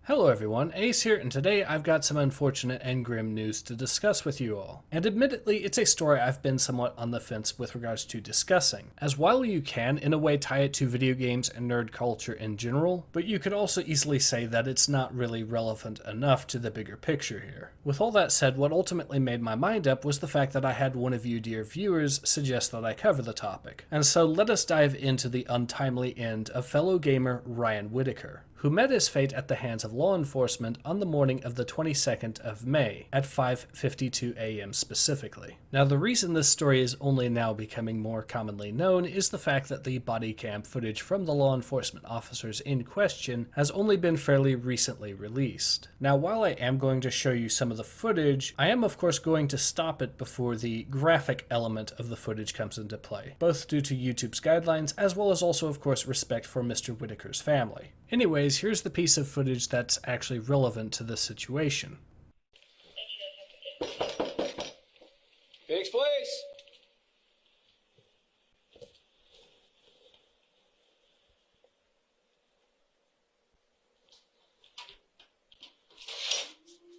Hello everyone, Ace here, and today I've got some unfortunate and grim news to discuss with you all. And admittedly, it's a story I've been somewhat on the fence with regards to discussing, as while you can, in a way, tie it to video games and nerd culture in general, but you could also easily say that it's not really relevant enough to the bigger picture here. With all that said, what ultimately made my mind up was the fact that I had one of you dear viewers suggest that I cover the topic. And so let us dive into the untimely end of fellow gamer Ryan Whitaker, who met his fate at the hands of law enforcement on the morning of the 22nd of May at 5:52 a.m. specifically. Now, the reason this story is only now becoming more commonly known is the fact that the body cam footage from the law enforcement officers in question has only been fairly recently released. Now, while I am going to show you some of the footage, I am of course going to stop it before the graphic element of the footage comes into play, both due to YouTube's guidelines as well as also of course respect for Mr. Whitaker's family. Anyways, here's the piece of footage that's actually relevant to this situation. Phoenix Place!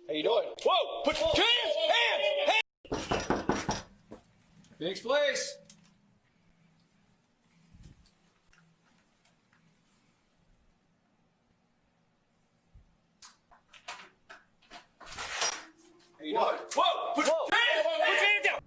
How you doing? Whoa! Put hands! Phoenix Place! How you doing? Whoa! Put hands down!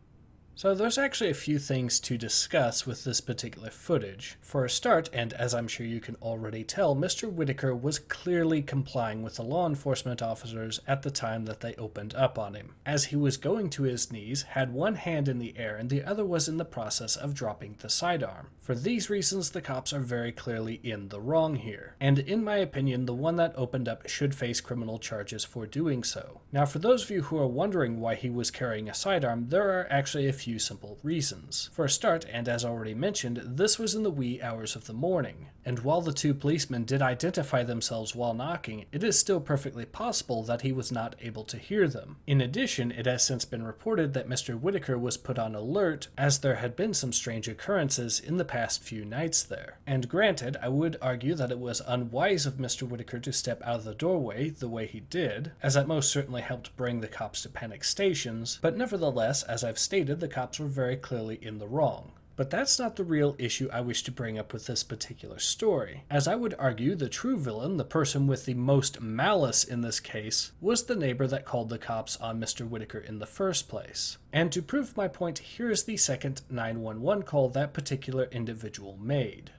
So there's actually a few things to discuss with this particular footage. For a start, and as I'm sure you can already tell, Mr. Whitaker was clearly complying with the law enforcement officers at the time that they opened up on him, as he was going to his knees, had one hand in the air and the other was in the process of dropping the sidearm. For these reasons, the cops are very clearly in the wrong here, and in my opinion, the one that opened up should face criminal charges for doing so. Now, for those of you who are wondering why he was carrying a sidearm, there are actually a few simple reasons. For a start, and as already mentioned, this was in the wee hours of the morning, and while the two policemen did identify themselves while knocking, it is still perfectly possible that he was not able to hear them. In addition, it has since been reported that Mr. Whitaker was put on alert as there had been some strange occurrences in the past few nights there. And granted, I would argue that it was unwise of Mr. Whitaker to step out of the doorway the way he did, as that most certainly helped bring the cops to panic stations, but nevertheless, as I've stated, the cops were very clearly in the wrong. But that's not the real issue I wish to bring up with this particular story, as I would argue the true villain, the person with the most malice in this case, was the neighbor that called the cops on Mr. Whitaker in the first place. And to prove my point, here's the second 911 call that particular individual made.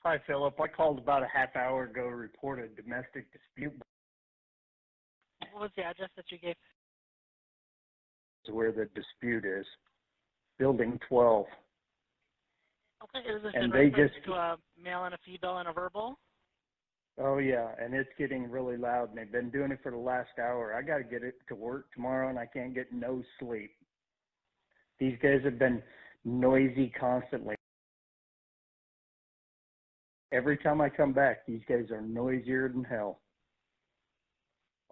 Hi, Philip. I called about a half hour ago to report a domestic dispute. What was the address that you gave? Where the dispute is. Building 12. Okay, is this And in they reference just- to a male and a female and a verbal? Oh, yeah, and it's getting really loud, and they've been doing it for the last hour. I got to get it to work tomorrow, and I can't get no sleep. These guys have been noisy constantly. Every time I come back, these guys are noisier than hell.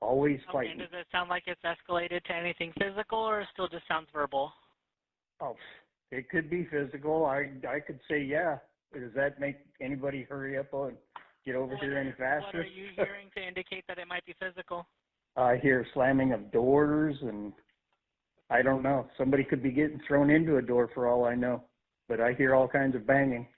Always Okay, fighting. does it sound like it's escalated to anything physical, or it still just sounds verbal? Oh, it could be physical. I could say, yeah. Does that make anybody hurry up and get over here any faster? What are you hearing to indicate that it might be physical? I hear slamming of doors, and I don't know. Somebody could be getting thrown into a door for all I know. But I hear all kinds of banging.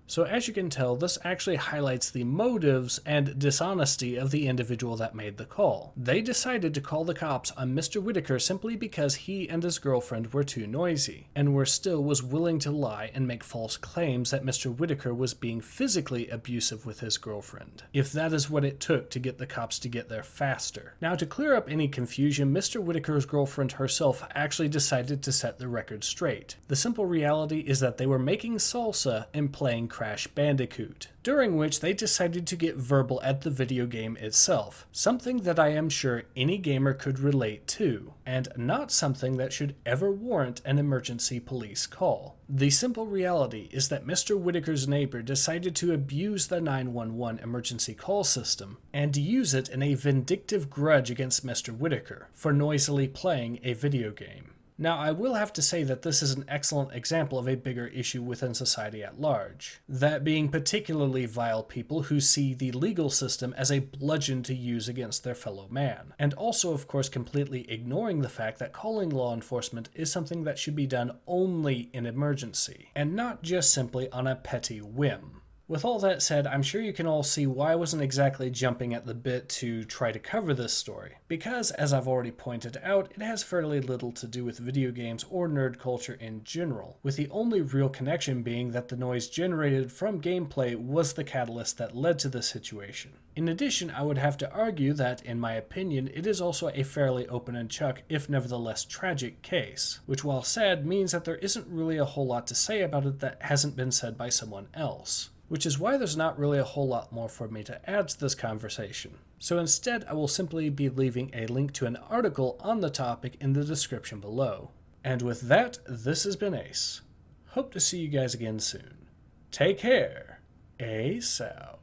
So as you can tell, this actually highlights the motives and dishonesty of the individual that made the call. They decided to call the cops on Mr. Whitaker simply because he and his girlfriend were too noisy, and was willing to lie and make false claims that Mr. Whitaker was being physically abusive with his girlfriend, if that is what it took to get the cops to get there faster. Now, to clear up any confusion, Mr. Whitaker's girlfriend herself actually decided to set the record straight. The simple reality is that they were making salsa and playing Crash Bandicoot, during which they decided to get verbal at the video game itself, something that I am sure any gamer could relate to, and not something that should ever warrant an emergency police call. The simple reality is that Mr. Whitaker's neighbor decided to abuse the 911 emergency call system and use it in a vindictive grudge against Mr. Whitaker for noisily playing a video game. Now, I will have to say that this is an excellent example of a bigger issue within society at large. That being particularly vile people who see the legal system as a bludgeon to use against their fellow man. And also, of course, completely ignoring the fact that calling law enforcement is something that should be done only in emergency, and not just simply on a petty whim. With all that said, I'm sure you can all see why I wasn't exactly jumping at the bit to try to cover this story, because, as I've already pointed out, it has fairly little to do with video games or nerd culture in general, with the only real connection being that the noise generated from gameplay was the catalyst that led to this situation. In addition, I would have to argue that, in my opinion, it is also a fairly open and chuck, if nevertheless tragic, case, which while sad means that there isn't really a whole lot to say about it that hasn't been said by someone else. Which is why there's not really a whole lot more for me to add to this conversation. So instead, I will simply be leaving a link to an article on the topic in the description below. And with that, this has been Ace. Hope to see you guys again soon. Take care. Ace out.